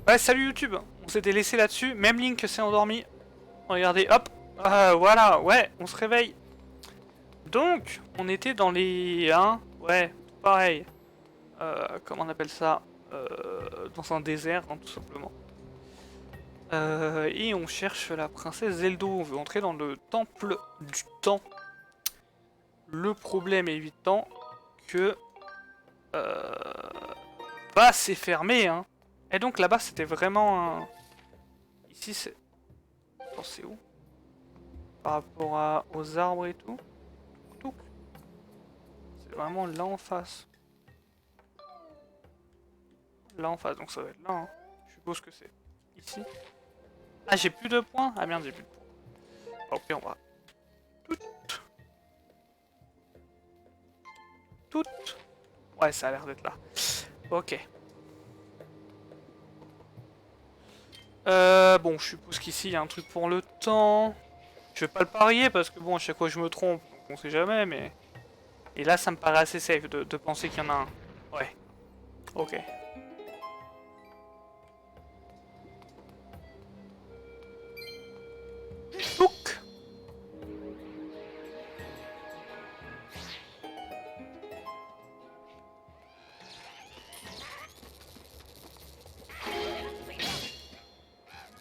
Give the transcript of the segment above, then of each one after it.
Ouais, salut YouTube. On s'était laissé là-dessus. Même Link s'est endormi. Regardez, hop. Voilà, ouais, on se réveille. Donc, on était dans les... Hein, ouais, tout pareil. Comment on appelle ça, dans un désert, hein, tout simplement. Et on cherche la princesse Zeldo. On veut entrer dans le temple du temps. Le problème est évident que... Bah, c'est fermé, hein. Et donc là-bas, c'était vraiment un... Ici, c'est... Attends, c'est où? Par rapport aux arbres et tout. Tout. C'est vraiment là en face. Là en face, donc ça va être là, hein. Je suppose que c'est ici. Ah, j'ai plus de points? Ah merde, j'ai plus de points. Ok, on va... Toutes. Ouais, ça a l'air d'être là. Ok. Bon, je suppose qu'ici, il y a un truc pour le temps. Je vais pas le parier, parce que bon, à chaque fois je me trompe, donc on sait jamais, mais... Et là, ça me paraît assez safe de penser qu'il y en a un. Ouais. Ok. Touc.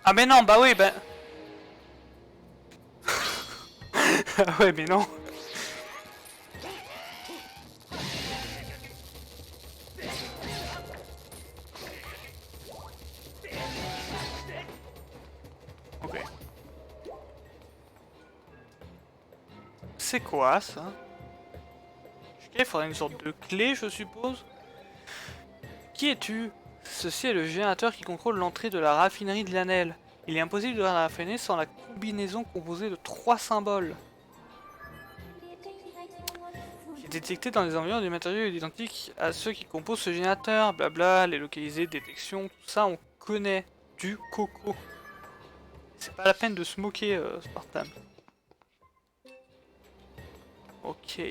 Ah mais non, bah oui, bah... Ah ouais, mais non. Ok. C'est quoi, ça? Ok, il faudrait une sorte de clé, je suppose. Qui es-tu? Ceci est le générateur qui contrôle l'entrée de la raffinerie de Lanel. Il est impossible de la raffiner sans la combinaison composée de 3 symboles. Qui est détecté dans les environs des matériaux identiques à ceux qui composent ce générateur. Blabla, les localiser, détection, tout ça on connaît. Du coco. C'est pas la peine de se moquer, Spartan. Ok.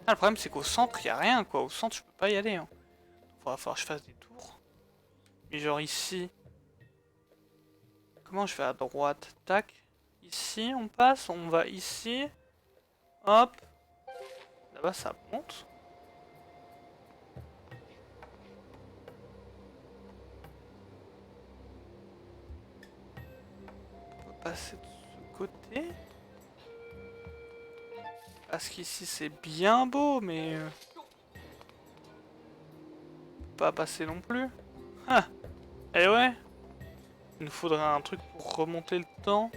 Ah, le problème c'est qu'au centre il y a rien quoi. Au centre je peux pas y aller. Hein. Va falloir que je fasse des tours. Mais genre ici. Comment je fais à droite? Tac. Ici on passe, on va ici. Hop. Là-bas ça monte. On peut passer de ce côté. Parce qu'ici c'est bien beau mais... pas passer non plus. Ah. Eh ouais. Il nous faudrait un truc pour remonter le temps.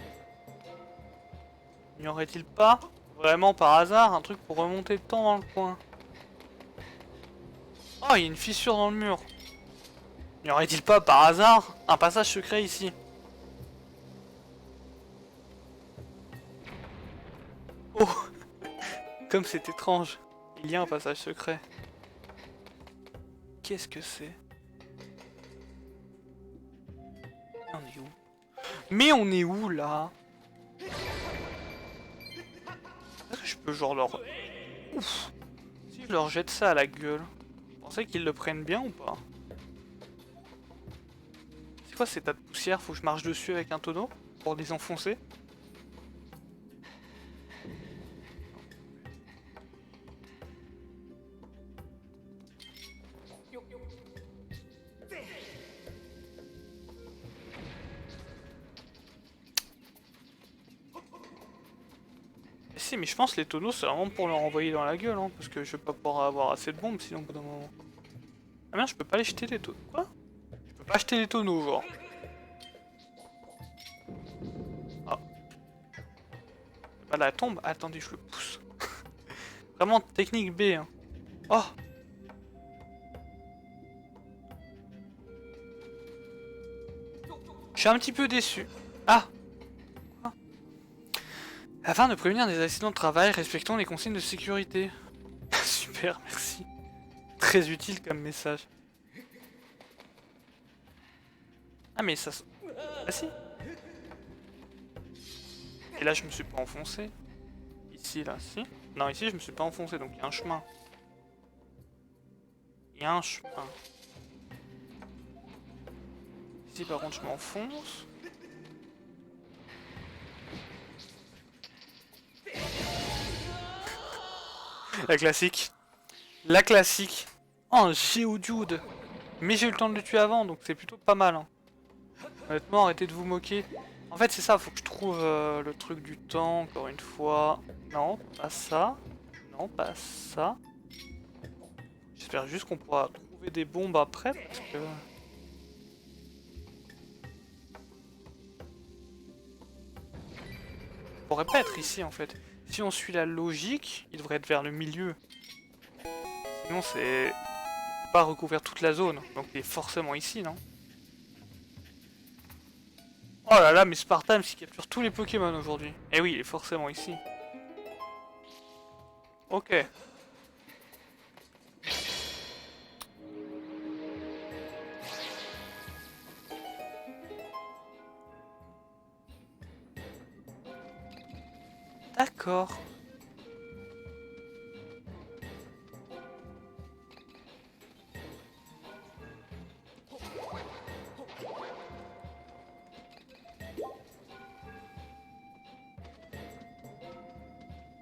N'y aurait-il pas, vraiment par hasard, un truc pour remonter le temps dans le coin? Oh, il y a une fissure dans le mur. N'y aurait-il pas par hasard un passage secret ici? Oh, comme c'est étrange. Il y a un passage secret. Qu'est-ce que c'est? On est où? Mais on est où là? Est-ce que je peux genre leur... Ouf. Si je leur jette ça à la gueule, vous pensez qu'ils le prennent bien ou pas? C'est quoi ces tas de poussière? Faut que je marche dessus avec un tonneau pour les enfoncer? Si, mais je pense que les tonneaux c'est vraiment pour leur envoyer dans la gueule, hein, parce que je vais pas pouvoir avoir assez de bombes sinon au bout d'un moment. Ah merde, je peux pas les jeter les tonneaux. Quoi? Je peux pas acheter les tonneaux, genre. Ah. Bah la tombe, attendez, je le pousse. Vraiment technique B, hein. Oh! Je suis un petit peu déçu. Ah! Afin de prévenir des accidents de travail, respectons les consignes de sécurité. Super, merci. Très utile comme message. Ah mais ça... Ah si. Et là je me suis pas enfoncé. Ici, là, si. Non, ici je me suis pas enfoncé, donc il y a un chemin. Il y a un chemin. Ici par contre je m'enfonce. La classique. La classique. Oh, un Geodude. Mais j'ai eu le temps de le tuer avant, donc c'est plutôt pas mal. Hein. Honnêtement, arrêtez de vous moquer. En fait, c'est ça, faut que je trouve le truc du temps, encore une fois. Non, pas ça. Non, pas ça. J'espère juste qu'on pourra trouver des bombes après, parce que... Il pourrait pas être ici, en fait. Si on suit la logique, il devrait être vers le milieu. Sinon, c'est... pas recouvrir toute la zone, donc il est forcément ici, non? Oh là là, mais Spartan qui capture tous les Pokémon aujourd'hui. Eh oui, il est forcément ici. Ok. D'accord.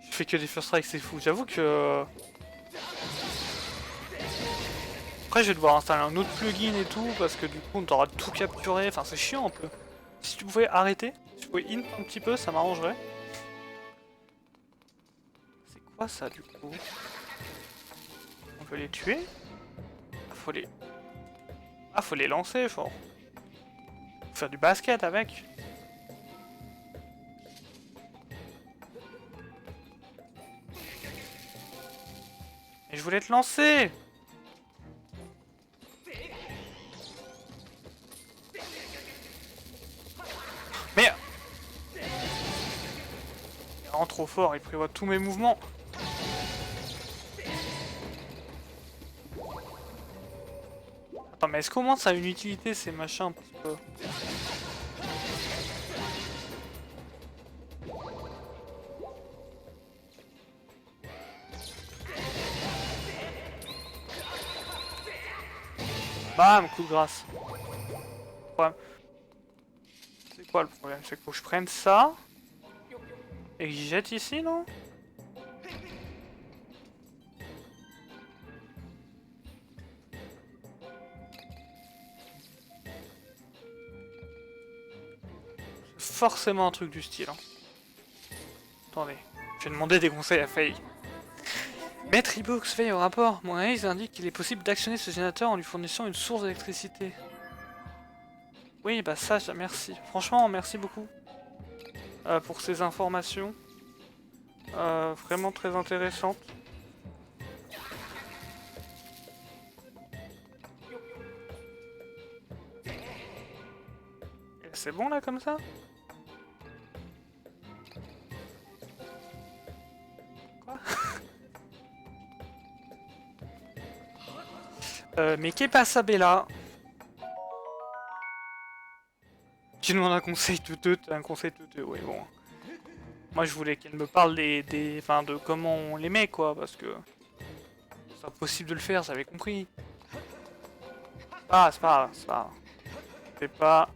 Je fais que des first strikes, c'est fou. J'avoue que... Après, je vais devoir installer un autre plugin et tout, parce que du coup, on t'aura tout capturé. Enfin, c'est chiant un peu. Si tu pouvais arrêter, si tu pouvais int un petit peu, ça m'arrangerait. C'est quoi ça, du coup? On peut les tuer? Ah, faut les... Ah, faut les lancer, genre. Faut faire du basket avec. Et je voulais te lancer! Mais... Il est vraiment trop fort, il prévoit tous mes mouvements. Attends, mais est-ce qu'au moins ça a une utilité ces machins? Parce que... Bam, coup de grâce. C'est quoi le problème? C'est qu'il faut que je prenne ça et que j'y jette ici, non? C'est forcément un truc du style. Hein. Attendez, je vais demander des conseils à Faye. Maître Ebox, Faye au rapport. Mon analyse indique qu'il est possible d'actionner ce générateur en lui fournissant une source d'électricité. Oui, bah ça, merci. Franchement, merci beaucoup pour ces informations. Vraiment très intéressantes. C'est bon là comme ça? Quoi? Mais qu'est pas ça, Bella? Tu demandes un conseil teuteux, t'as un conseil teuteux, oui bon. Moi je voulais qu'elle me parle enfin de comment on les met quoi, parce que c'est impossible de le faire, j'avais compris. Ah c'est pas grave, c'est pas grave. C'est pas...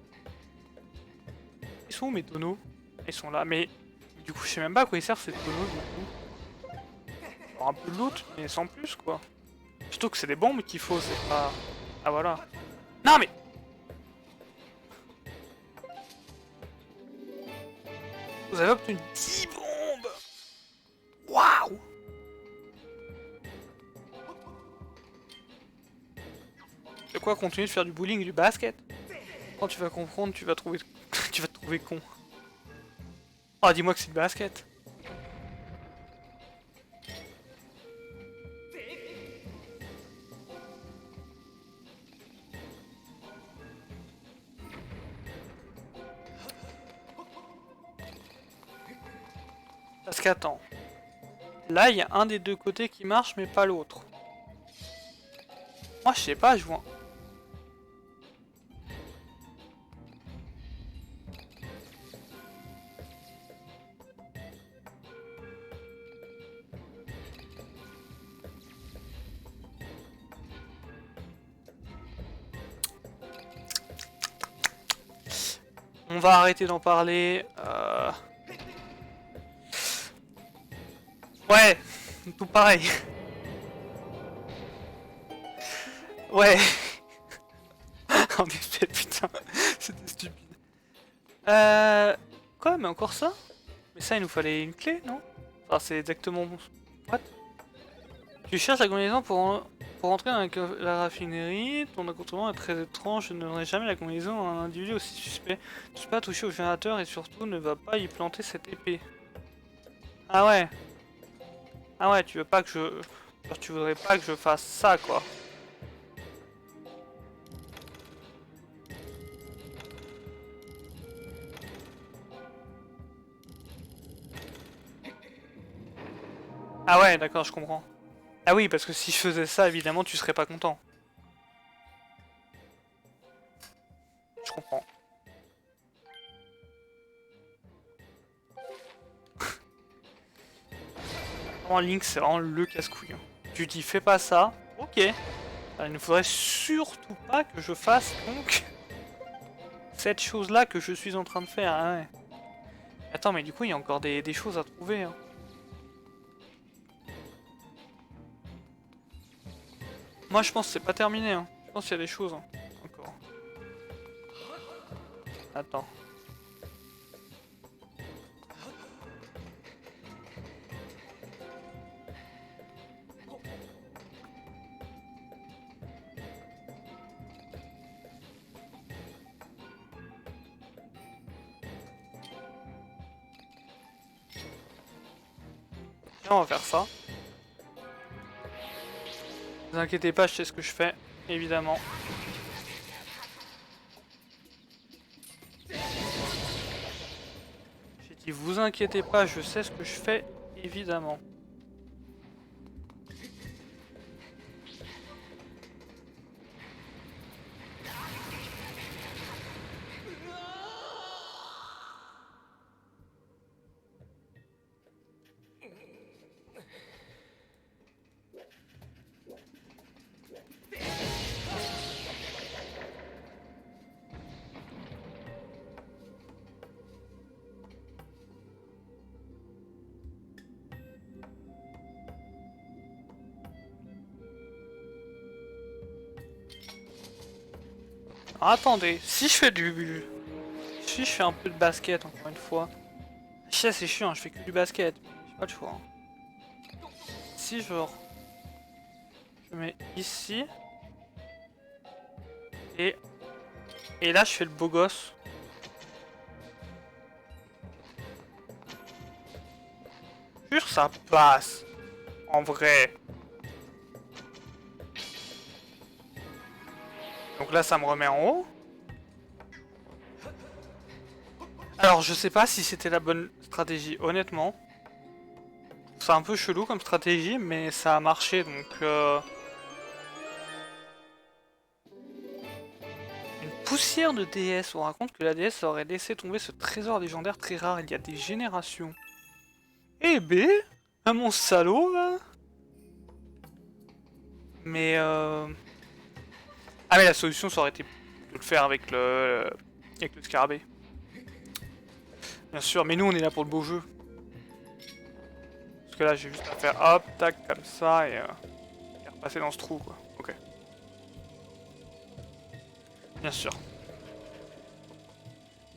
Ils sont où mes tonneaux? Ils sont là, mais du coup je sais même pas à quoi ils servent ces tonneaux du coup. Alors, un peu de loot, mais sans plus quoi. Surtout que c'est des bombes qu'il faut, c'est pas... Ah voilà. Non mais... Vous avez obtenu 10 bombes. Waouh. De quoi continuer de faire du bowling et du basket? Quand tu vas comprendre, tu vas trouver... tu vas te trouver con. Oh, dis-moi que c'est du basket. Parce qu'attends. Là, il y a un des deux côtés qui marche, mais pas l'autre. Moi, je sais pas, je vois... On va arrêter d'en parler. Ouais, tout pareil. Ouais. En effet, putain, c'était stupide. Quoi, mais encore ça? Mais ça, il nous fallait une clé, non? Enfin, c'est exactement... What? Tu cherches la combinaison pour entrer dans la raffinerie. Ton accoutrement est très étrange. Je ne donnerai jamais la combinaison à un individu aussi suspect. Ne pas toucher au générateur et surtout ne va pas y planter cette épée. Ah ouais. Ah ouais, tu veux pas que je... Genre, tu voudrais pas que je fasse ça, quoi. Ah ouais, d'accord, je comprends. Ah oui, parce que si je faisais ça, évidemment, tu serais pas content. Je comprends. Vraiment, Link, c'est vraiment le casse-couille. Tu dis, fais pas ça. Ok. Il ne faudrait surtout pas que je fasse, donc... cette chose-là que je suis en train de faire. Ah ouais. Attends, mais du coup, il y a encore des choses à trouver. Hein. Moi, je pense que c'est pas terminé. Hein. Je pense qu'il y a des choses. Hein. Encore. Attends. Tiens, on va faire ça. Ne vous inquiétez pas, je sais ce que je fais. Évidemment. J'ai dit, vous inquiétez pas, je sais ce que je fais. Évidemment. Alors, attendez, si je fais du... Si je fais un peu de basket, encore une fois... Je sais, c'est chiant, je fais que du basket. J'ai pas le choix. Hein. Si, genre... Je mets ici... Et là, je fais le beau gosse. Jure, ça passe. En vrai. Donc là, ça me remet en haut. Alors, je sais pas si c'était la bonne stratégie, honnêtement. C'est un peu chelou comme stratégie, mais ça a marché, donc... Une poussière de déesse. On raconte que la déesse aurait laissé tomber ce trésor légendaire très rare il y a des générations. Eh ben, ah, mon salaud, là. Mais ah mais la solution, ça aurait été de le faire avec le scarabée. Bien sûr, mais nous, on est là pour le beau jeu. Parce que là, j'ai juste à faire hop, tac, comme ça, et repasser dans ce trou, quoi. Ok. Bien sûr.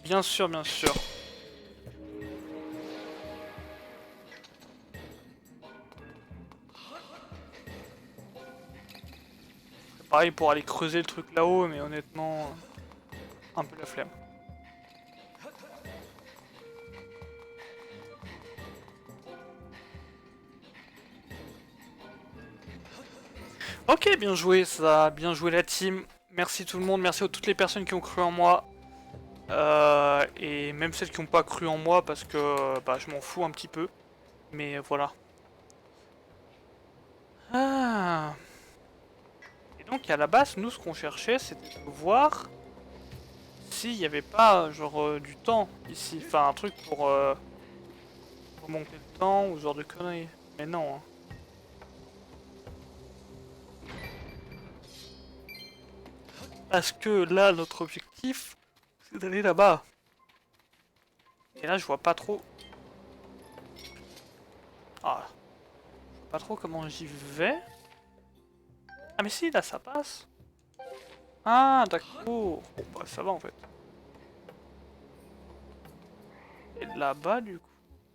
Bien sûr, bien sûr. Pareil pour aller creuser le truc là-haut, mais honnêtement, un peu la flemme. Ok, bien joué, ça, bien joué la team. Merci tout le monde, merci à toutes les personnes qui ont cru en moi. Et même celles qui n'ont pas cru en moi parce que bah, je m'en fous un petit peu. Mais voilà. Ah. Et donc à la base, nous ce qu'on cherchait, c'était de voir s'il n'y avait pas genre du temps ici. Enfin un truc pour remonter le temps ou ce genre de conneries. Mais non. Hein. Parce que là, notre objectif, c'est d'aller là-bas. Et là, je vois pas trop... Ah. Je vois pas trop comment j'y vais. Ah mais si, là, ça passe. Ah, d'accord. Bon, bah, ça va, en fait. Et là-bas, du coup,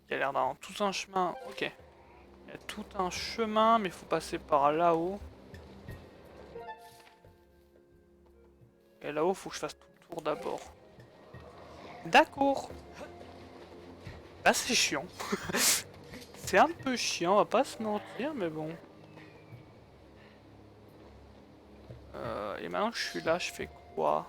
il y a l'air d'avoir tout un chemin. Ok. Il y a tout un chemin, mais il faut passer par là-haut. Et là-haut, faut que je fasse tout le tour d'abord. D'accord. Là, c'est chiant. C'est un peu chiant, on va pas se mentir, mais bon. Et maintenant que je suis là, je fais quoi?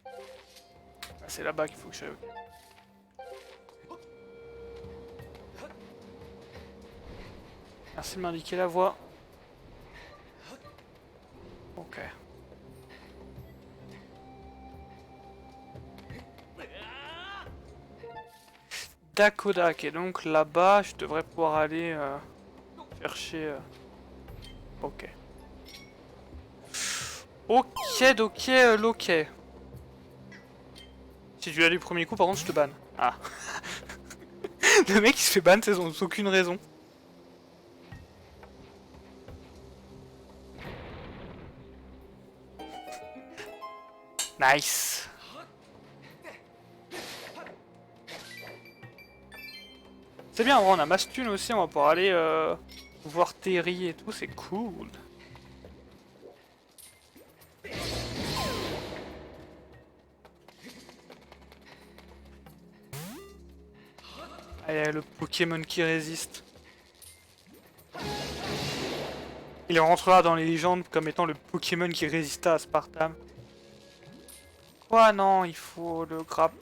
Ah, c'est là-bas qu'il faut que j'aille. Merci de m'indiquer la voie. Ok. Dakodak, et donc là-bas, je devrais pouvoir aller chercher... Ok. Ok, ok. Si tu l'as du premier coup, par contre, je te banne. Ah. Le mec, il se fait ban sans aucune raison. Nice. C'est bien, on a masse thune aussi, on va pouvoir aller voir Terry et tout, c'est cool. Allez, le Pokémon qui résiste. Il rentrera dans les légendes comme étant le Pokémon qui résista à Spartam. Quoi, non, il faut le grappin.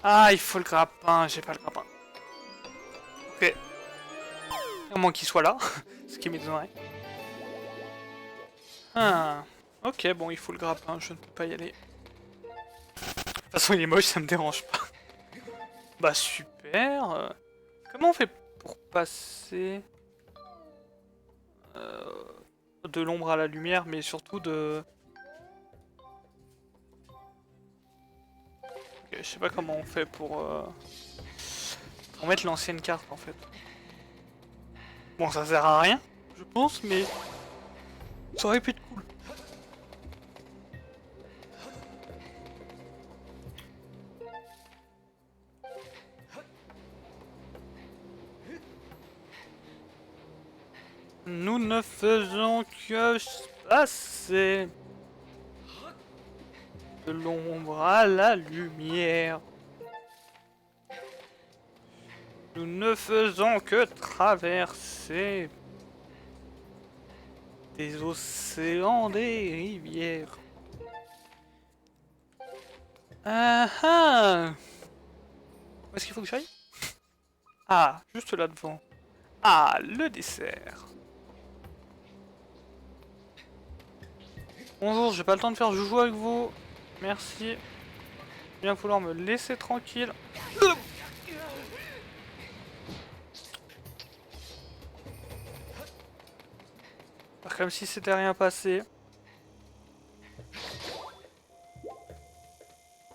Ah, il faut le grappin, j'ai pas le grappin. Ok. À moins qu'il soit là, ce qui m'étonnerait. Ah. Ok, bon, il faut le grappin, je ne peux pas y aller. De toute façon, il est moche, ça me dérange pas. Bah, super. Comment on fait pour passer de l'ombre à la lumière, mais surtout de... Ok, je sais pas comment on fait pour mettre l'ancienne carte, en fait. Bon, ça sert à rien, je pense, mais ça aurait pu être cool. Nous ne faisons que passer de l'ombre à la lumière. Nous ne faisons que traverser des océans, des rivières. Ah ah! Où est-ce qu'il faut que j'aille? Ah, juste là devant. Ah, le dessert. Bonjour, j'ai pas le temps de faire joujou avec vous. Merci. Bien vouloir me laisser tranquille. Comme si c'était rien passé.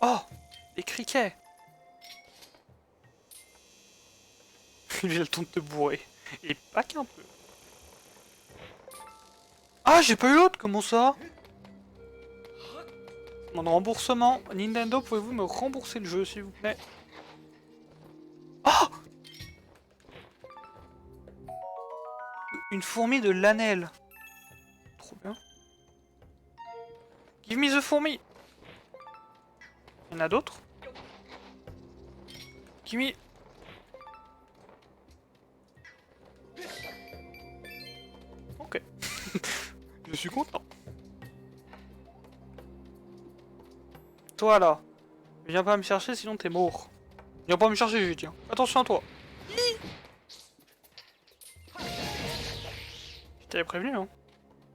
Oh! Les criquets! J'ai le temps de te bourrer. Et pas qu'un peu. Ah, j'ai pas eu l'autre, comment ça? Mon remboursement. Nintendo, pouvez-vous me rembourser le jeu, s'il vous plaît? Oh! Une fourmi de l'anel. Trop bien. Give me the fourmi! Il y en a d'autres? Give me... Ok. Je suis content. Toi là, viens pas me chercher sinon t'es mort. Viens pas me chercher, je dis. Attention à toi. Je t'avais prévenu, hein.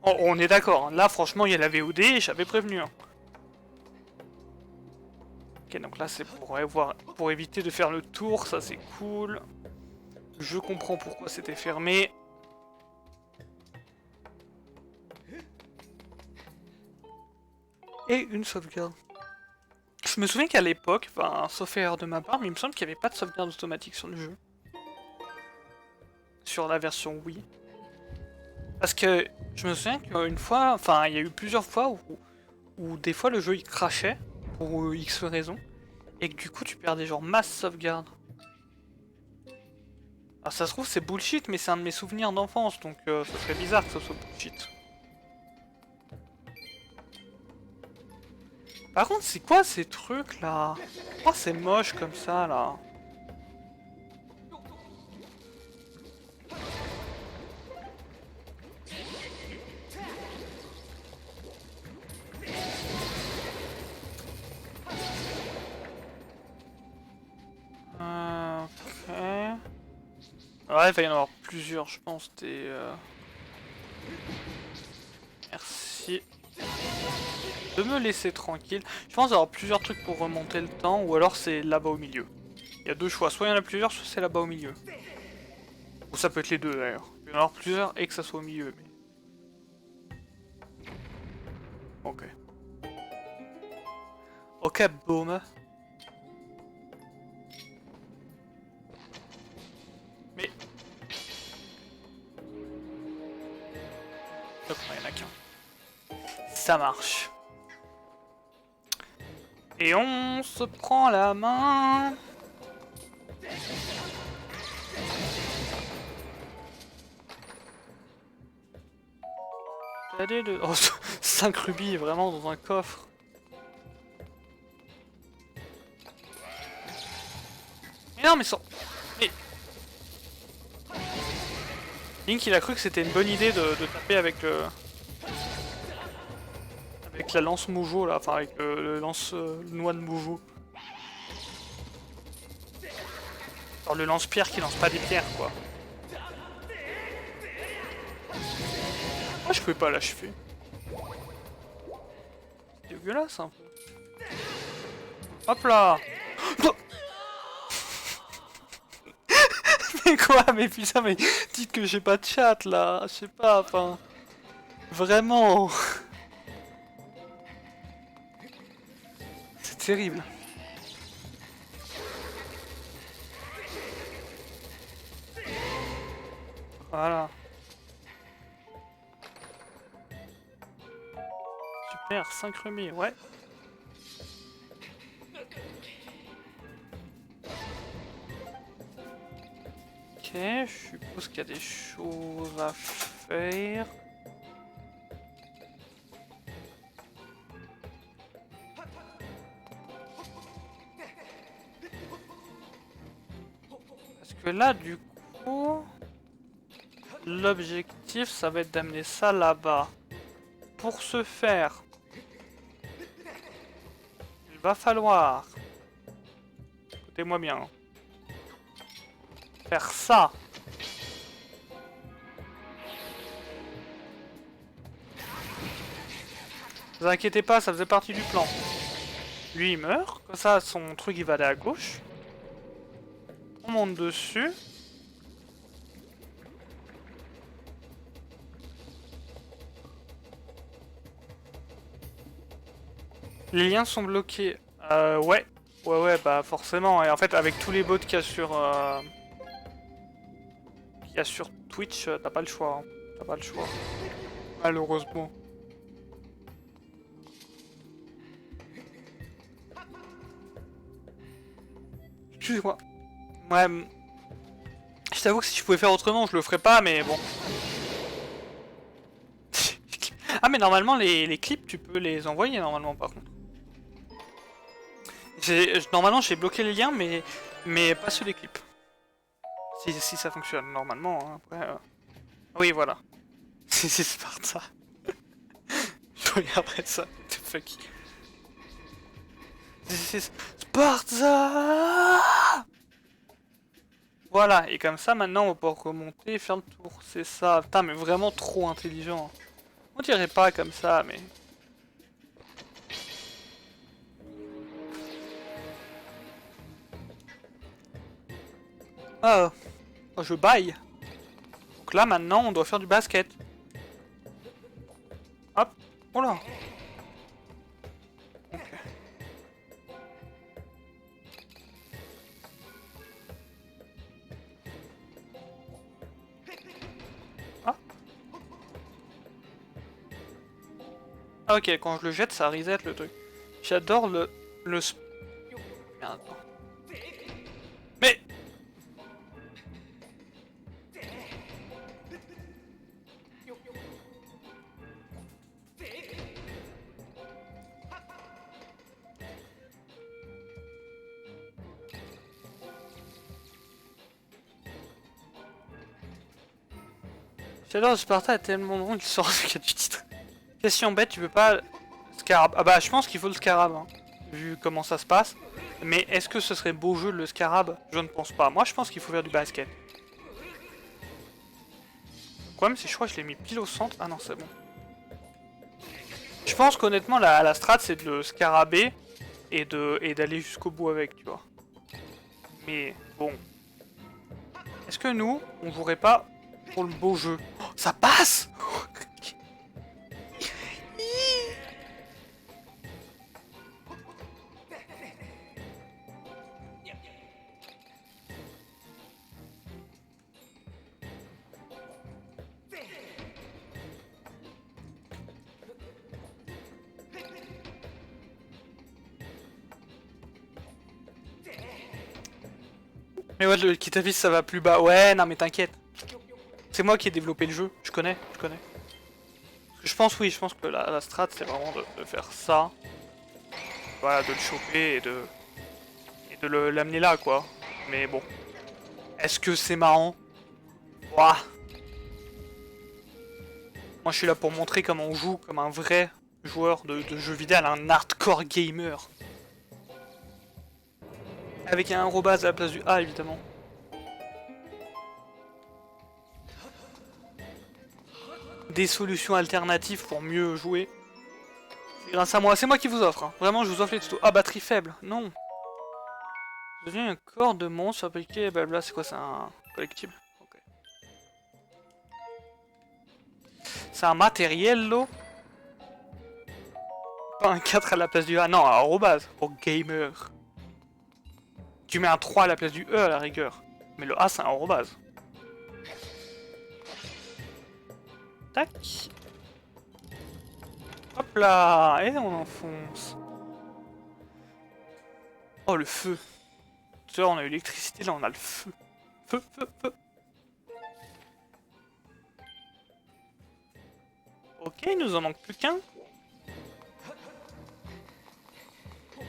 Oh, on est d'accord, hein. Là franchement il y a la VOD et j'avais prévenu. Hein. Ok, donc là c'est pour, ouais, pour éviter de faire le tour, ça c'est cool. Je comprends pourquoi c'était fermé. Et une sauvegarde. Je me souviens qu'à l'époque, enfin, sauf erreur de ma part, mais il me semble qu'il n'y avait pas de sauvegarde automatique sur le jeu. Sur la version Wii. Parce que je me souviens qu'une fois, enfin, il y a eu plusieurs fois où des fois le jeu il crachait, pour X raison, et que du coup tu perdais genre masse sauvegarde. Alors ça se trouve c'est bullshit, mais c'est un de mes souvenirs d'enfance, donc ça serait bizarre que ce soit bullshit. Par contre, c'est quoi ces trucs là? Oh, c'est moche comme ça là. Ok. Ouais, il va y en avoir plusieurs, je pense. Merci de me laisser tranquille. Je pense avoir plusieurs trucs pour remonter le temps, ou alors c'est là-bas au milieu. Il y a deux choix, soit il y en a plusieurs, soit c'est là-bas au milieu. Ou ça peut être les deux d'ailleurs. Il peut y en avoir plusieurs et que ça soit au milieu. Mais... Ok. Ok, boum. Mais... Hop, il n'y en a qu'un. Ça marche. Et on se prend la main. Oh, 5 rubis vraiment dans un coffre. Mais non mais sans... Mais... Link il a cru que c'était une bonne idée de taper avec le... Avec la lance Moujo là, enfin avec le lance noix de Moujo. Alors le lance-pierre qui lance pas des pierres quoi. Ah je pouvais pas l'achever. C'est dégueulasse un peu. Hop là. Mais quoi? Mais putain mais dites que j'ai pas de chat là, je sais pas, enfin... Vraiment. C'est terrible. Voilà. Super, 5 remis, ouais. Ok, je suppose qu'il y a des choses à faire. Parce que là, du coup... L'objectif, ça va être d'amener ça là-bas. Pour ce faire, il va falloir... Écoutez-moi bien. Faire ça. Ne vous inquiétez pas, ça faisait partie du plan. Lui, il meurt. Comme ça, son truc, il va aller à gauche. On monte dessus. Les liens sont bloqués. Ouais. Ouais, bah forcément. Et en fait, avec tous les bots qu'il y a sur Twitch, t'as pas le choix. Hein. T'as pas le choix. Malheureusement. Excusez-moi. Ouais. Je t'avoue que si je pouvais faire autrement, je le ferais pas, mais bon. Ah, mais normalement, les clips, tu peux les envoyer, normalement, par contre. Normalement, j'ai bloqué les liens, mais pas ceux des clips. Si ça fonctionne, normalement. Hein, après, oui, voilà. C'est Sparta. Je regarderai ça. What the fuck. C'est Sparta. Voilà, et comme ça, maintenant, on va pouvoir remonter et faire le tour. C'est ça. Putain, mais vraiment trop intelligent. On dirait pas comme ça, mais... Ah, je baille. Donc là maintenant on doit faire du basket. Hop, oh là. Ok. Ah. Ah ok, quand je le jette ça reset le truc. J'adore le... Merde. Mais... J'adore Sparta est tellement long qu'il sort ce qu'il y a du titre. Question bête, tu peux pas... Scarab. Ah bah je pense qu'il faut le scarab, hein, vu comment ça se passe. Mais est-ce que ce serait beau jeu le scarab? Je ne pense pas. Moi je pense qu'il faut faire du basket. Le problème c'est que je crois que je l'ai mis pile au centre. Ah non c'est bon. Je pense qu'honnêtement la strat c'est de le scaraber et d'aller jusqu'au bout avec, tu vois. Mais bon. Est-ce que nous, on jouerait pas pour le beau jeu? Oh, ça passe. Mais ouais, le Kitavis ça va plus bas. Ouais, non mais t'inquiète. C'est moi qui ai développé le jeu. Je connais. Je pense, oui, je pense que la strat c'est vraiment de faire ça. Voilà, de le choper et de l'amener là, quoi. Mais bon. Est-ce que c'est marrant? Ouah. Moi je suis là pour montrer comment on joue comme un vrai joueur de jeux vidéo, un hardcore gamer. Avec un arrobase à la place du A évidemment. Des solutions alternatives pour mieux jouer. C'est grâce à moi, c'est moi qui vous offre. Hein. Vraiment je vous offre les tutos. Ah batterie faible, non. Je deviens un corps de monstre fabriqué, blabla, c'est quoi, c'est un collectible? Ok. C'est un matériel là. Pas un 4 à la place du A, non, un arrobase pour gamer. Tu mets un 3 à la place du E à la rigueur. Mais le A c'est un arrobase. Tac. Hop là. Et on enfonce. Oh le feu. Tout à l'heure on a eu l'électricité, là on a le feu. Feu, feu, feu. Ok, il nous en manque plus qu'un.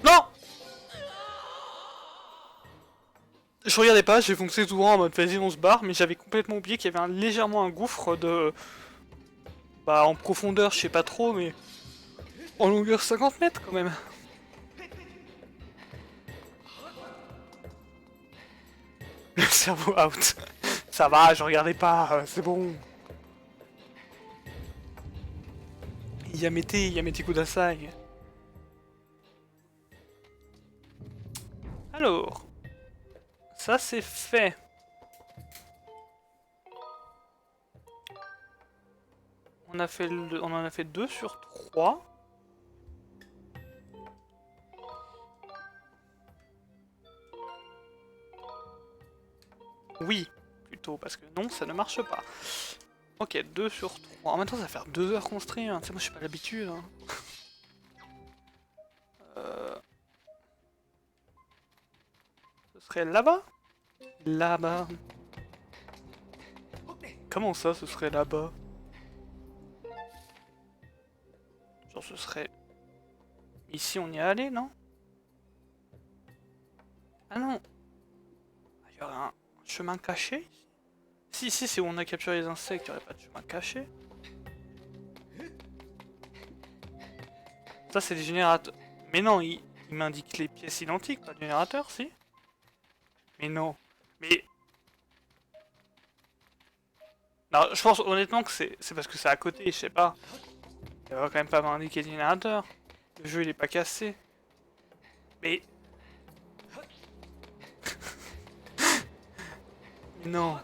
Non. Je regardais pas, j'ai foncé tout droit en mode vas-y on se barre, mais j'avais complètement oublié qu'il y avait légèrement un gouffre de... Bah en profondeur je sais pas trop, mais... En longueur 50 mètres quand même. Le cerveau out. Ça va, je regardais pas, c'est bon. Yamete Kudasai. Alors... Ça c'est fait. On en a fait 2 sur 3. Oui, plutôt, parce que non, ça ne marche pas. Ok, 2 sur 3. En même temps, ça va faire 2 heures construire. Hein. Tu sais, moi, je suis pas l'habitude. Hein. Ce serait là-bas? Là-bas. Comment ça, ce serait là-bas? Genre, ce serait... Ici, on y est allé, non? Ah non. Il y aurait un chemin caché? Si, c'est où on a capturé les insectes, il n'y aurait pas de chemin caché. Ça, c'est des générateurs. Mais non, il m'indique les pièces identiques, pas de générateur, si? Mais non. Mais... Non, je pense honnêtement que c'est parce que c'est à côté, je sais pas. Il va quand même pas m'indiquer le générateur. Le jeu, il est pas cassé. Mais... Non.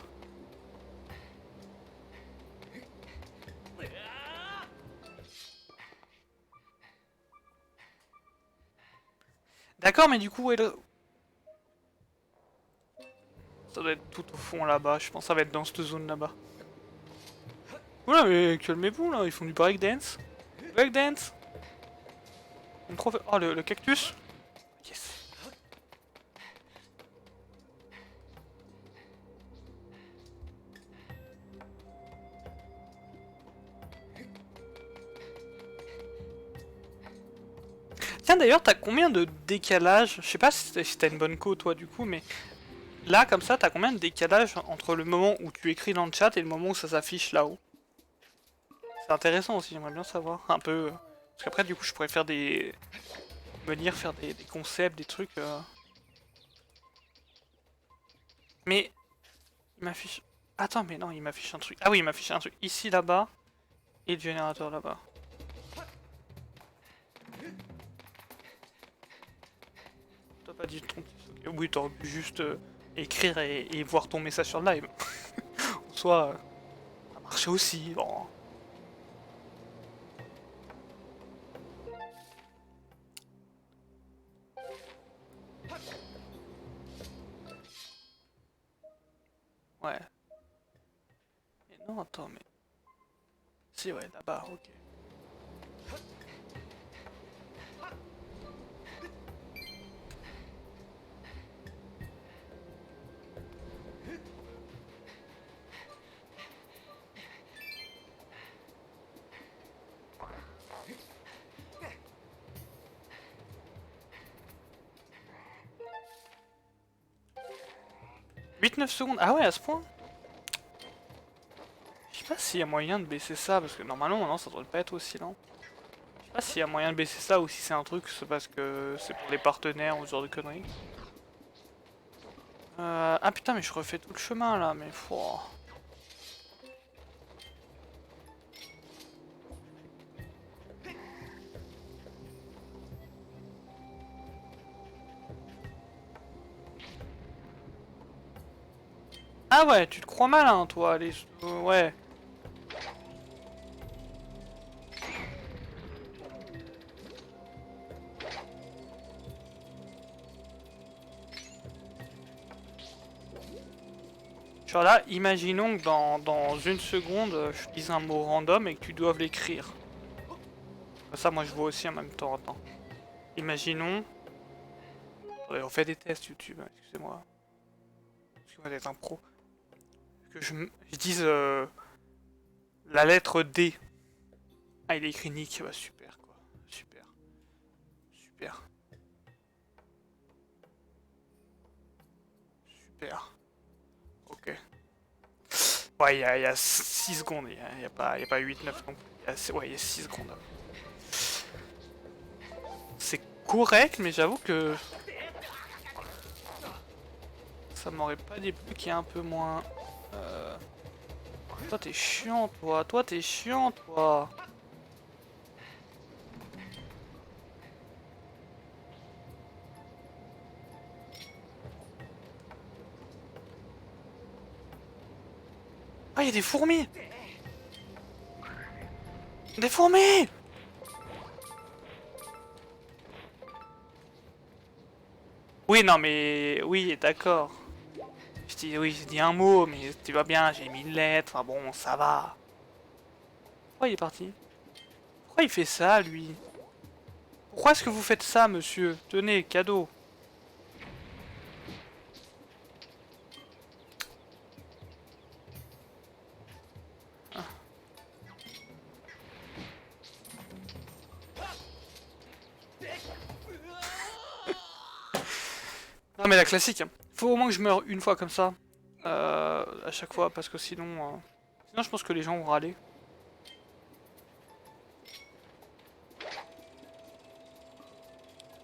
D'accord, mais du coup, ça doit être tout au fond là-bas. Je pense que ça va être dans cette zone là-bas. Oula, mais calmez-vous là, ils font du breakdance. Breakdance. Oh, le cactus. Yes. Tiens, d'ailleurs, t'as combien de décalage? Je sais pas si t'as une bonne co, toi, du coup, mais là, comme ça, t'as combien de décalage entre le moment où tu écris dans le chat et le moment où ça s'affiche là-haut? C'est intéressant aussi, j'aimerais bien savoir un peu. Parce qu'après, du coup, je pourrais faire des. Venir faire des concepts, des trucs. Mais. Il m'affiche. Attends, mais non, il m'affiche un truc. Ah oui, il m'affiche un truc ici, là-bas. Et le générateur là-bas. T'as pas dit ton. Oui, t'aurais pu juste écrire et voir ton message sur le live. Soit. Ça marchait aussi. Bon. Ouais. Mais non, attends, mais. Si, ouais, là-bas, ok. Huit 9 secondes. Ah ouais, à ce point? Je sais pas s'il y a moyen de baisser ça, parce que normalement, non, ça devrait pas être aussi lent. Je sais pas s'il y a moyen de baisser ça ou si c'est un truc, c'est parce que c'est pour les partenaires ou ce genre de conneries. Ah putain, mais je refais tout le chemin là, mais faut. Ah ouais, tu te crois malin, toi, allez. Ouais. Genre là, imaginons que dans une seconde, je dise un mot random et que tu doives l'écrire. Ça, moi, je vois aussi en même temps. Attends. Imaginons. Attendez, on fait des tests YouTube, hein, excusez-moi. Excusez-moi d'être un pro. Que je dise la lettre D. Ah, il est écrit Nick. Bah, super, quoi. Super. Super. Super. Ok. Ouais, il y a 6 secondes. Il y a pas 8-9 non plus. Ouais, il y a 6 secondes. C'est correct, mais j'avoue que ça m'aurait pas déplu qu'il y ait un peu moins. Toi t'es chiant, toi. Toi t'es chiant, toi. Ah, il y a des fourmis. Des fourmis. Oui, non, mais oui, d'accord. Oui, j'ai dit un mot, mais tu vois bien, j'ai mis une lettre. Enfin bon, ça va. Pourquoi il est parti? Pourquoi il fait ça, lui? Pourquoi est-ce que vous faites ça, monsieur? Tenez, cadeau. Non, mais la classique. Faut au moins que je meure une fois comme ça. À chaque fois, parce que sinon. Sinon, je pense que les gens vont râler.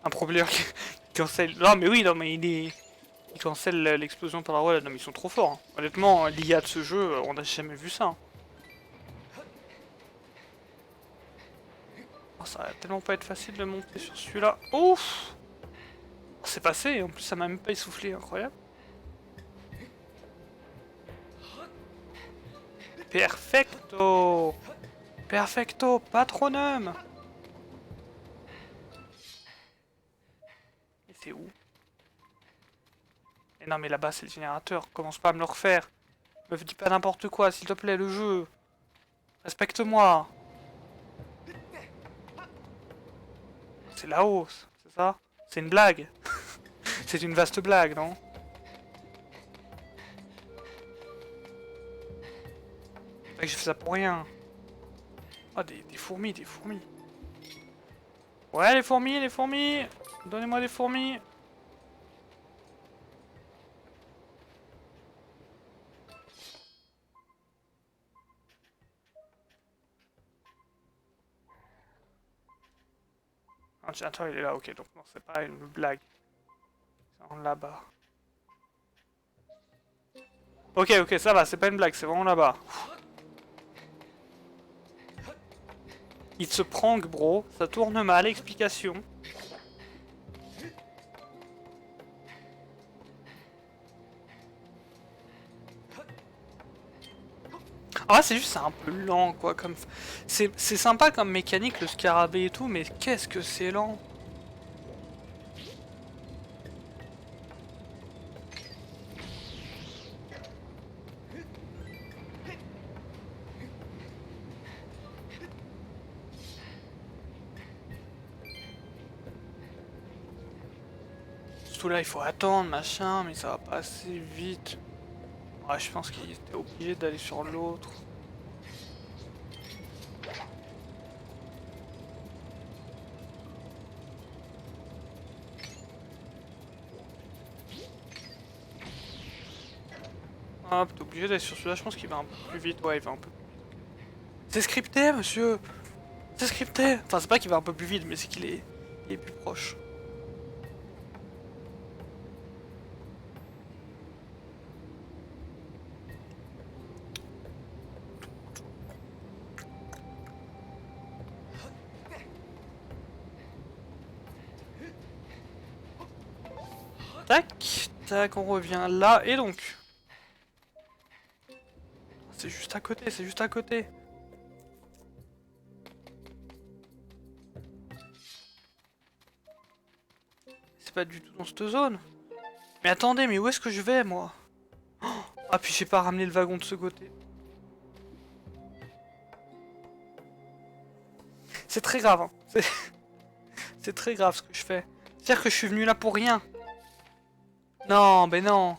Un problème qui cancelle. Non, mais oui, non, mais il est. Il cancelle l'explosion par la voie. Non, mais ils sont trop forts, hein. Honnêtement, l'IA de ce jeu, on n'a jamais vu ça, hein. Oh, ça va tellement pas être facile de monter sur celui-là. Ouf. C'est passé, en plus ça m'a même pas essoufflé, incroyable. Perfecto. Perfecto, patronum. Et c'est où? Et non mais là-bas c'est le générateur, commence pas à me le refaire. Me dis pas n'importe quoi, s'il te plaît, le jeu. Respecte-moi. C'est là-haut, c'est ça? C'est une blague. C'est une vaste blague, non? C'est pas que j'ai fait ça pour rien. Ah, des fourmis, des fourmis. Ouais, les fourmis, les fourmis. Donnez-moi des fourmis. Ah, tiens, attends, il est là, ok, donc non, c'est pas une blague. C'est vraiment là-bas. Ok, ok, ça va, c'est pas une blague, c'est vraiment là-bas. Il se prank, bro, ça tourne mal, explication. Ah, c'est juste, c'est un peu lent, quoi, comme... C'est sympa comme mécanique, le scarabée et tout, mais qu'est-ce que c'est lent. Surtout là, il faut attendre, machin, mais ça va pas assez vite. Ouais, je pense qu'il était obligé d'aller sur l'autre. Hop, t'es obligé d'aller sur celui-là, je pense qu'il va un peu plus vite. Ouais, il va un peu plus vite. C'est scripté, monsieur. C'est scripté. Enfin, c'est pas qu'il va un peu plus vite, mais c'est qu'il est... Il est plus proche. Tac, tac, on revient là, et donc... C'est juste à côté, c'est juste à côté. C'est pas du tout dans cette zone. Mais attendez, mais où est-ce que je vais, moi? Ah, puis j'ai pas ramené le wagon de ce côté. C'est très grave, hein. C'est très grave ce que je fais. C'est-à-dire que je suis venu là pour rien. Non, mais non.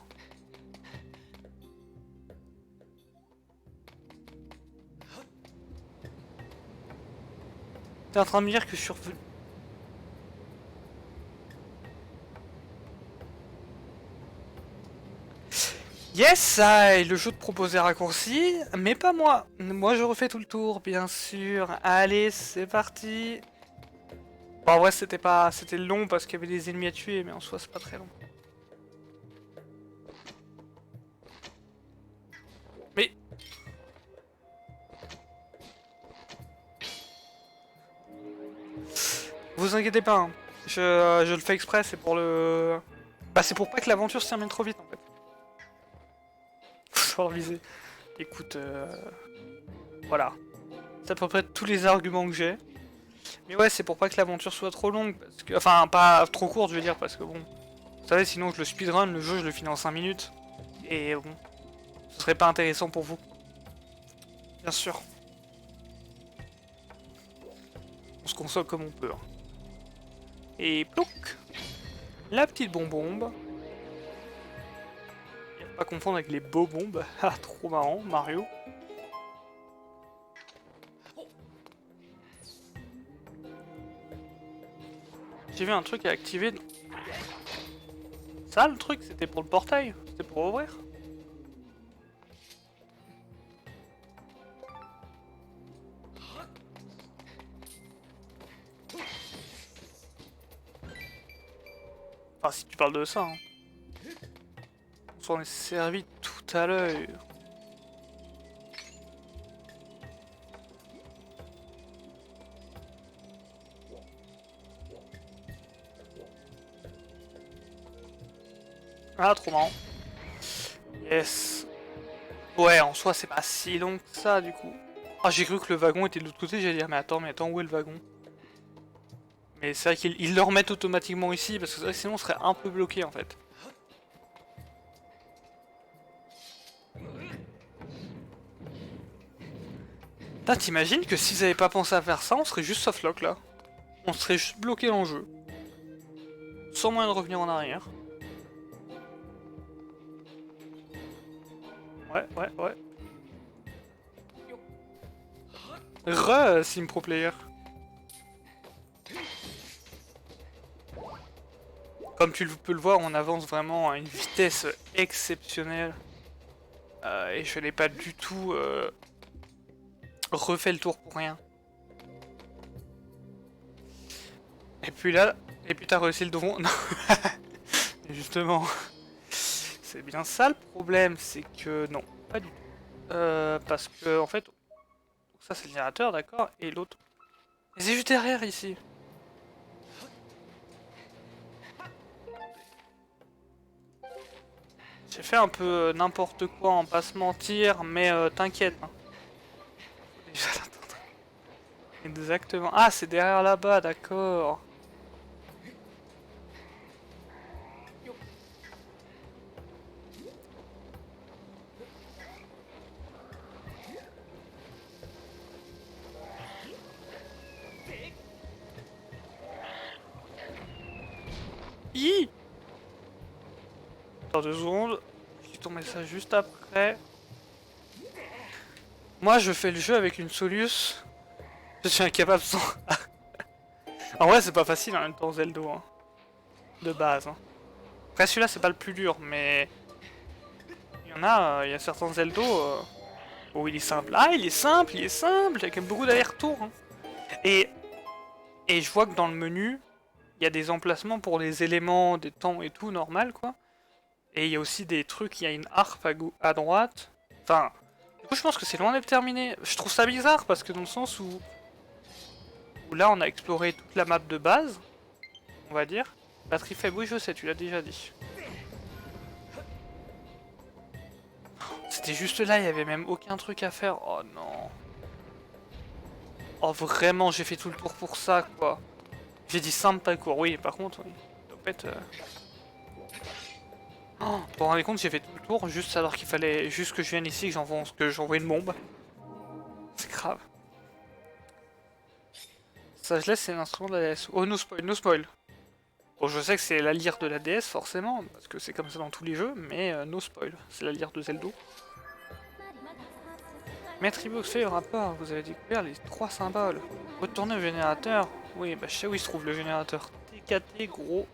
T'es en train de me dire que je suis revenu... Yes, le jeu te proposait raccourci, mais pas moi. Moi, je refais tout le tour, bien sûr. Allez, c'est parti. Bon, en vrai, c'était pas... C'était long parce qu'il y avait des ennemis à tuer, mais en soi, c'est pas très long. Mais... Vous inquiétez pas, hein. Je le fais exprès, c'est pour le... Bah, c'est pour pas que l'aventure se termine trop vite, en fait. Faut viser. Écoute, voilà. C'est à peu près tous les arguments que j'ai. Mais ouais, c'est pour pas que l'aventure soit trop longue, parce que... Enfin, pas trop courte, je veux dire, parce que bon... Vous savez, sinon je le speedrun, le jeu, je le finis en 5 minutes. Et bon, ce serait pas intéressant pour vous. Bien sûr. On se console comme on peut. Hein. Et plouc, la petite bonbombe. Et à pas confondre avec les beaux bombes. Ah, trop marrant, Mario. J'ai vu un truc à activer. Ça, le truc, c'était pour le portail. C'était pour ouvrir. Enfin, si tu parles de ça. Hein. On s'en est servi tout à l'heure. Ah, trop marrant. Yes. Ouais, en soi, c'est pas si long que ça, du coup. Ah, j'ai cru que le wagon était de l'autre côté, j'allais dire, mais attends, où est le wagon? Mais c'est vrai qu'ils le remettent automatiquement ici, parce que c'est vrai que sinon on serait un peu bloqué, en fait. Putain, t'imagines que s'ils avaient pas pensé à faire ça, on serait juste softlock, là. On serait juste bloqué dans le jeu. Sans moyen de revenir en arrière. Ouais. Simpro player. Comme tu peux le voir, on avance vraiment à une vitesse exceptionnelle. Et je n'ai pas du tout refait le tour pour rien. Et puis là, t'as réussi le drone. Non. Justement, c'est bien ça le problème, c'est que non, pas du tout. Parce que en fait, ça c'est le générateur, d'accord, et l'autre, c'est juste derrière ici. J'ai fait un peu n'importe quoi, on va pas se mentir, mais t'inquiète. Hein. Faut déjà l'attendre. Exactement. Ah, c'est derrière là-bas, d'accord. Hi. Attends 2 secondes. J'ai ton message juste après. Moi, je fais le jeu avec une Solius. Je suis incapable sans. En vrai, c'est pas facile en même temps, Zeldo. Hein. De base. Hein. Après, celui-là, c'est pas le plus dur, mais. Il y a certains Zeldo où il est simple. Ah, il est simple, il y a quand même beaucoup d'allers-retours. Hein. Et, et je vois que dans le menu, il y a des emplacements pour les éléments, des temps et tout, normal quoi. Et il y a aussi des trucs, il y a une harpe à droite. Enfin, du coup, je pense que c'est loin d'être terminé. Je trouve ça bizarre parce que dans le sens où là, on a exploré toute la map de base, on va dire. Batterie faible, oui, je sais, tu l'as déjà dit. C'était juste là, il y avait même aucun truc à faire. Oh non. Oh vraiment, j'ai fait tout le tour pour ça, quoi. J'ai dit simple parcours, oui, par contre, oui. Topette, Oh, vous vous rendez compte, j'ai fait tout le tour juste alors qu'il fallait juste que je vienne ici, que j'envoie une bombe. C'est grave. Ça, je laisse, c'est l'instrument de la DS. Oh, no spoil, no spoil. Bon, je sais que c'est la lyre de la DS, forcément, parce que c'est comme ça dans tous les jeux, mais no spoil. C'est la lyre de Zelda. Maître Ibox fait le rapport, vous avez découvert les 3 symboles. Retournez au générateur. Oui, bah je sais où il se trouve le générateur. TKT, gros.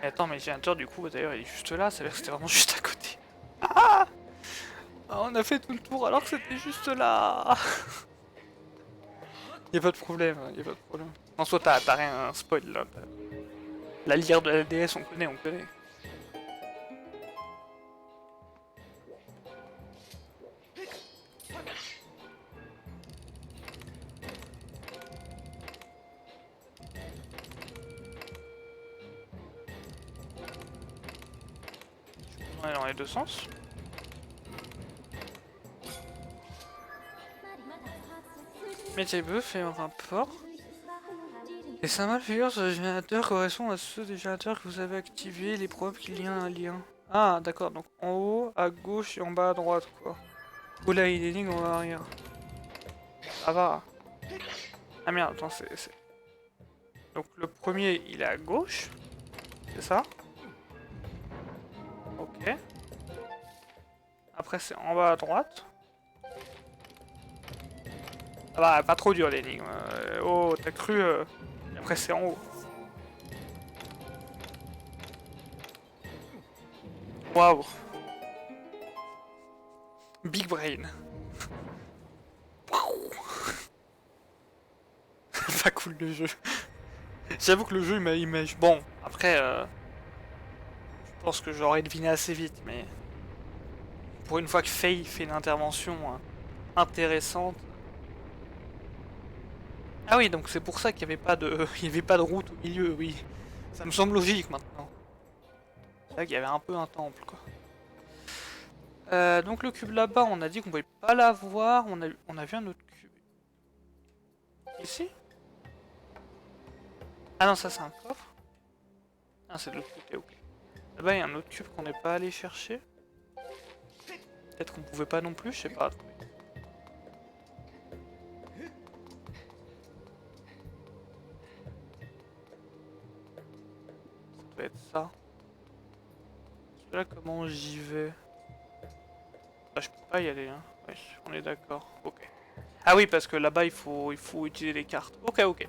Et attends, mais le générateur, du coup, d'ailleurs, il est juste là, ça veut dire que c'était vraiment juste à côté. Ah, on a fait tout le tour alors que c'était juste là. Y'a pas de problème, y'a pas de problème. En soi, t'as rien spoil là. La lyre de la DS, on connaît, on connaît. On est dans les deux sens. Métier Bœuf fait un rapport. Les symboles figurent sur le générateur correspondent à ceux des générateurs que vous avez activés, les preuves qu'il y a un lien. Ah, d'accord, donc en haut, à gauche et en bas à droite, quoi. Ou là, il est ligne en arrière. Ça va. Ah merde, attends, c'est... Donc le premier, il est à gauche. C'est ça? Ok. Après, c'est en bas à droite. Ah bah, pas trop dur l'énigme. Oh, t'as cru... Après, c'est en haut. Waouh. Big brain. Pas cool le jeu. J'avoue que le jeu, il m'a... Bon, après... Je pense que j'aurais deviné assez vite, mais... Pour une fois que Faye fait une intervention intéressante... Ah oui, donc c'est pour ça qu'il n'y avait pas de... il y avait pas de route au milieu, oui. Ça me semble logique maintenant. C'est vrai qu'il y avait un peu un temple, quoi. Donc le cube là-bas, on a dit qu'on pouvait pas l'avoir. On a vu un autre cube. Ici? Ah non, ça c'est un coffre. Ah, c'est de l'autre côté, ok. Là-bas, il y a un autre cube qu'on n'est pas allé chercher. Peut-être qu'on pouvait pas non plus, je sais pas. Ça doit être ça. Là, comment j'y vais? Ah, je peux pas y aller, hein. Oui, on est d'accord. Ok. Ah oui, parce que là-bas, il faut utiliser les cartes. Ok, ok.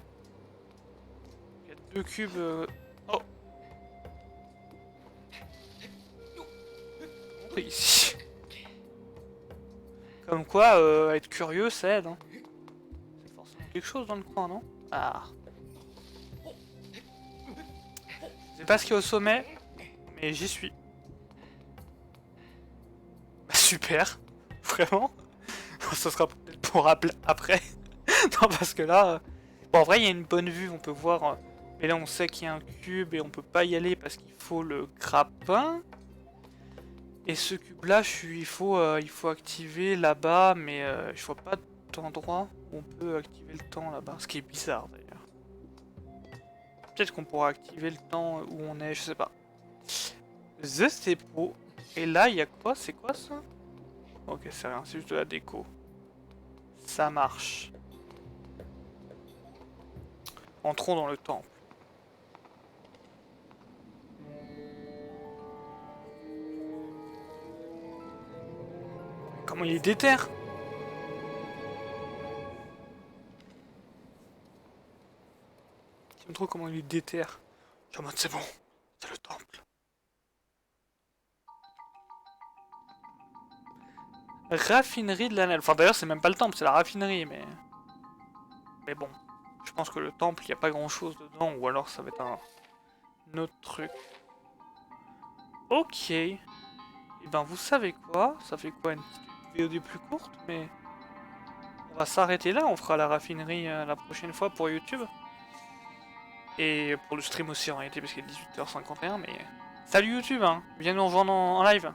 Il y a deux cubes... Oh! On est ici. Comme quoi, être curieux, ça aide, hein. C'est forcément quelque chose dans le coin, non? Ah. Je sais pas ce qu'il y a au sommet, mais j'y suis. Bah, super. Vraiment. Ça sera peut-être pour après. Non, parce que là... Bon, en vrai, il y a une bonne vue, on peut voir... Mais là, on sait qu'il y a un cube et on peut pas y aller parce qu'il faut le grappin. Et ce cube-là, il faut activer là-bas, mais je vois pas d'endroit où on peut activer le temps là-bas. Ce qui est bizarre, d'ailleurs. Peut-être qu'on pourra activer le temps où on est, je sais pas. The Stepo. Et là, il y a quoi? C'est quoi, ça? Ok, c'est rien, c'est juste de la déco. Ça marche. Entrons dans le temple. Comment il est déter? J'aime trop comment il est déter. Je suis en mode c'est bon, c'est le temple. Raffinerie de l'anel. Enfin d'ailleurs c'est même pas le temple, c'est la raffinerie, mais... Mais bon, je pense que le temple, il n'y a pas grand chose dedans, ou alors ça va être un autre truc. Ok. Et ben vous savez quoi? Ça fait quoi, une petite vidéo plus courte, mais... On va s'arrêter là, on fera la raffinerie la prochaine fois pour YouTube. Et pour le stream aussi en réalité, parce qu'il est 18h51, mais... Salut YouTube, hein. Viens nous rejoindre en live.